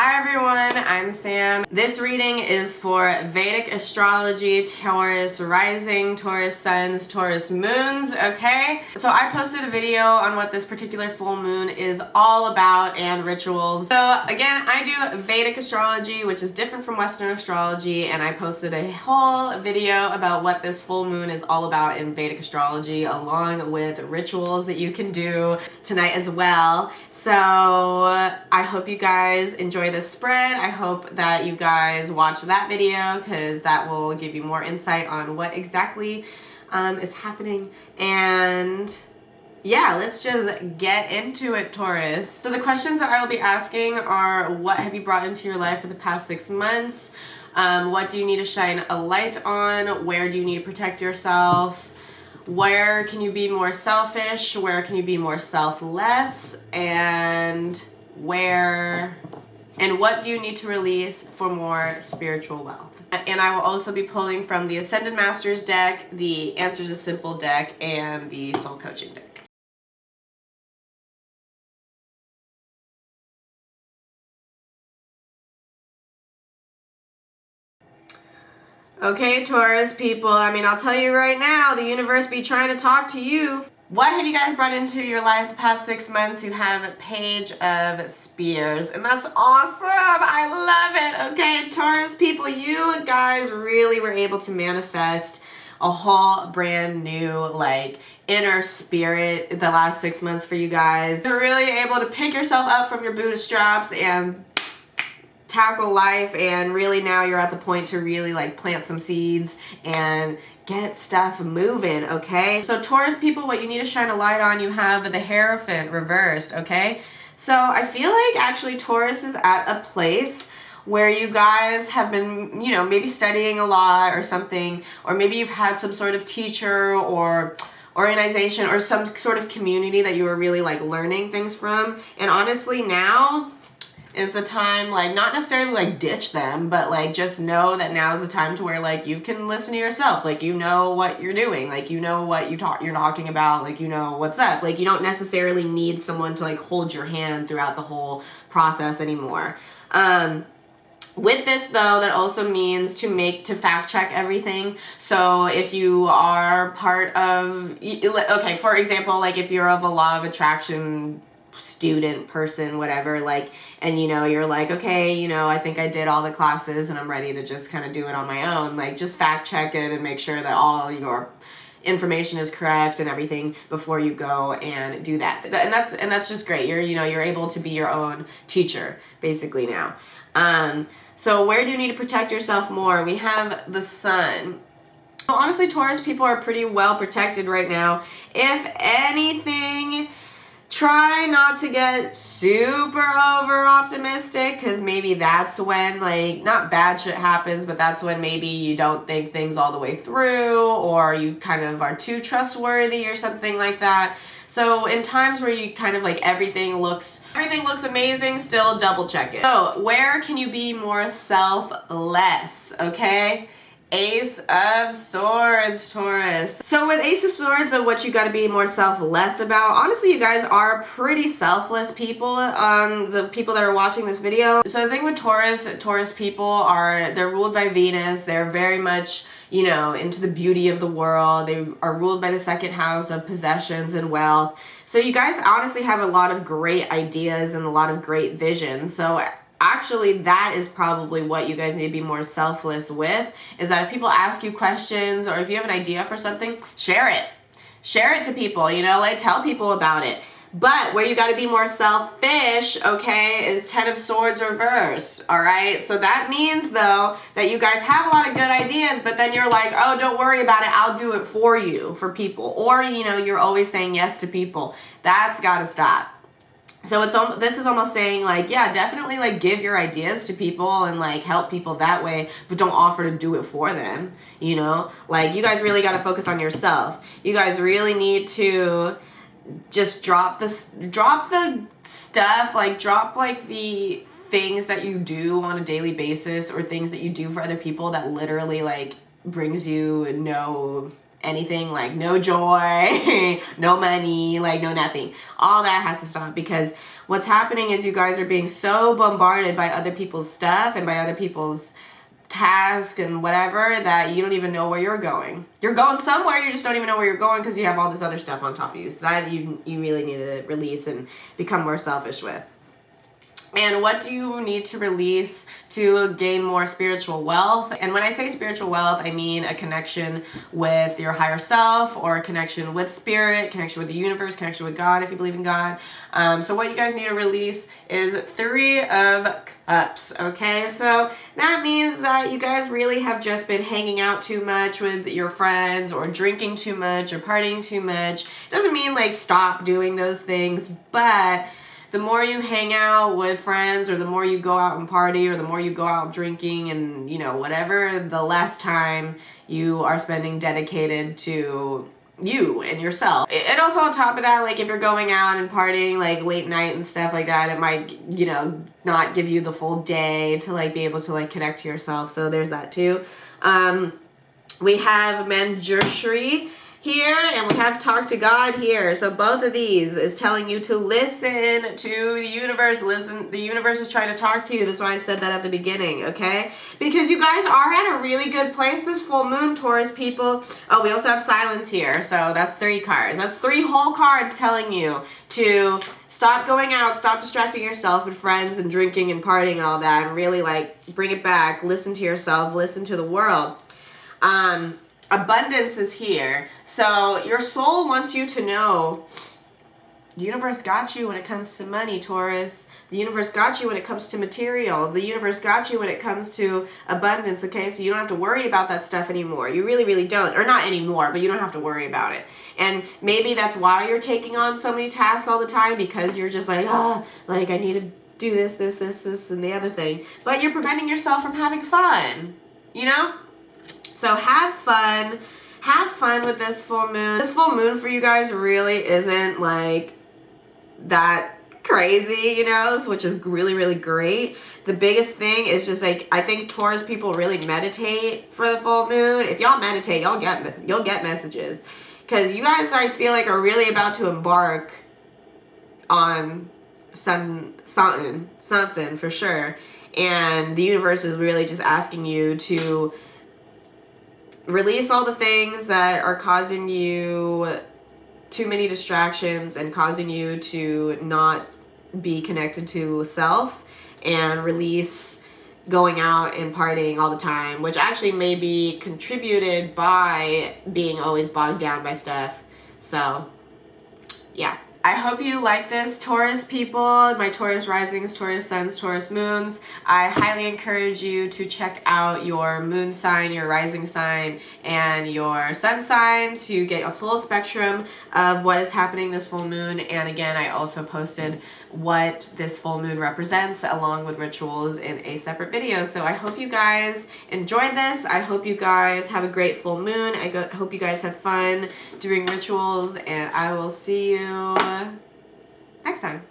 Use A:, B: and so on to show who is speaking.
A: Hi everyone, I'm Sam. This reading is for Vedic astrology, Taurus Rising, Taurus Suns, Taurus Moons, okay? So I posted a video on what this particular full moon is all about and rituals. So again, I do Vedic astrology, which is different from Western astrology, and I posted a whole video about what this full moon is all about in Vedic astrology, along with rituals that you can do tonight as well. So I hope you guys enjoy this spread. I hope that you guys watch that video because that will give you more insight on what exactly is happening. And yeah, let's just get into it, Taurus. So the questions that I will be asking are, what have you brought into your life for the past 6 months? What do you need to shine a light on? Where do you need to protect yourself? Where can you be more selfish? Where can you be more selfless? And what do you need to release for more spiritual wealth? And I will also be pulling from the Ascended Masters deck, the Answers is Simple deck, and the Soul Coaching deck. Okay, Taurus people, I'll tell you right now, the universe be trying to talk to you. What have you guys brought into your life the past 6 months? You have Page of Spears, and that's awesome. I love it. Okay, Taurus people, you guys really were able to manifest a whole brand new, inner spirit the last 6 months for you guys. You're really able to pick yourself up from your bootstraps and tackle life, and really now you're at the point to really plant some seeds and get stuff moving, okay? So Taurus people, what you need to shine a light on, you have the Hierophant reversed, okay? So I feel like actually Taurus is at a place where you guys have been, maybe studying a lot or something, or maybe you've had some sort of teacher or organization or some sort of community that you were really learning things from. And honestly now is the time, not necessarily ditch them, but just know that now is the time to where you can listen to yourself, you know what you're doing, you know what you're talking about, you know what's up, you don't necessarily need someone to hold your hand throughout the whole process anymore. With this though, that also means to fact check everything. So if you are part of, okay, for example, if you're of a law of attraction student, person, whatever, and you're okay, I think I did all the classes and I'm ready to just kind of do it on my own, just fact check it and make sure that all your information is correct and everything before you go and do that. And that's just great. You're able to be your own teacher basically now. So where do you need to protect yourself more? We have the Sun. So honestly, Taurus people are pretty well protected right now. If anything, try not to get super over optimistic, because maybe that's when not bad shit happens, but that's when maybe you don't think things all the way through, or you kind of are too trustworthy or something like that. So in times where you kind of everything looks amazing, still double check it. So where can you be more selfless? Okay, Ace of Swords, Taurus. So with Ace of Swords and what you got to be more selfless about, honestly, you guys are pretty selfless people, the people that are watching this video. So the thing with Taurus people they're ruled by Venus. They're very much, into the beauty of the world. They are ruled by the second house of possessions and wealth. So you guys honestly have a lot of great ideas and a lot of great visions. So actually, that is probably what you guys need to be more selfless with, is that if people ask you questions or if you have an idea for something, share it. Share it to people, tell people about it. But where you got to be more selfish, okay, is 10 of Swords reverse, all right? So that means, though, that you guys have a lot of good ideas, but then you're oh, don't worry about it, I'll do it for you, for people. Or, you're always saying yes to people. That's got to stop. So this is almost saying yeah, definitely give your ideas to people and help people that way, but don't offer to do it for them, you guys really got to focus on yourself. You guys really need to just drop the stuff, drop the things that you do on a daily basis, or things that you do for other people that literally brings you no anything, no joy, no money, no nothing. All that has to stop, because what's happening is you guys are being so bombarded by other people's stuff and by other people's tasks and whatever that you don't even know where you're going. You're going somewhere, you just don't even know where you're going because you have all this other stuff on top of you. So that you really need to release and become more selfish with. And what do you need to release to gain more spiritual wealth? And when I say spiritual wealth, I mean a connection with your higher self, or a connection with spirit, connection with the universe, connection with God if you believe in God. So what you guys need to release is 3 of Cups, okay? So that means that you guys really have just been hanging out too much with your friends, or drinking too much, or partying too much. It doesn't mean like stop doing those things, but the more you hang out with friends, or the more you go out and party, or the more you go out drinking and, you know, whatever, the less time you are spending dedicated to you and yourself. And also on top of that, like if you're going out and partying like late night and stuff like that, it might, you know, not give you the full day to like be able to like connect to yourself. So there's that too. We have Manjushri here, and we have Talk to God here. So both of these is telling you to listen to the universe. Listen, the universe is trying to talk to you. That's why I said that at the beginning, okay? Because you guys are at a really good place this full moon, Taurus people. Oh, we also have Silence here. So that's 3 cards. That's 3 whole cards telling you to stop going out, stop distracting yourself with friends and drinking and partying and all that, and really like bring it back. Listen to yourself, listen to the world. Abundance is here. So your soul wants you to know the universe got you when it comes to money, Taurus. The universe got you when it comes to material. The universe got you when it comes to abundance, okay? So you don't have to worry about that stuff anymore. You really, really don't. Or not anymore, but you don't have to worry about it. And maybe that's why you're taking on so many tasks all the time, because you're just like, like I need to do this, and the other thing. But you're preventing yourself from having fun, you know? So have fun. Have fun with this full moon. This full moon for you guys really isn't like that crazy, you know, which is really, really great. The biggest thing is just like, I think Taurus people really meditate for the full moon. If y'all meditate, you'll get messages. Because you guys, I feel like, are really about to embark on something for sure. And the universe is really just asking you to release all the things that are causing you too many distractions and causing you to not be connected to self, and release going out and partying all the time, which actually may be contributed by being always bogged down by stuff. So yeah, I hope you like this, Taurus people, my Taurus risings, Taurus suns, Taurus moons. I highly encourage you to check out your moon sign, your rising sign, and your sun sign to get a full spectrum of what is happening this full moon. And again, I also posted what this full moon represents along with rituals in a separate video. So I hope you guys enjoyed this. I hope you guys have a great full moon. I hope you guys have fun doing rituals, and I will see you next time.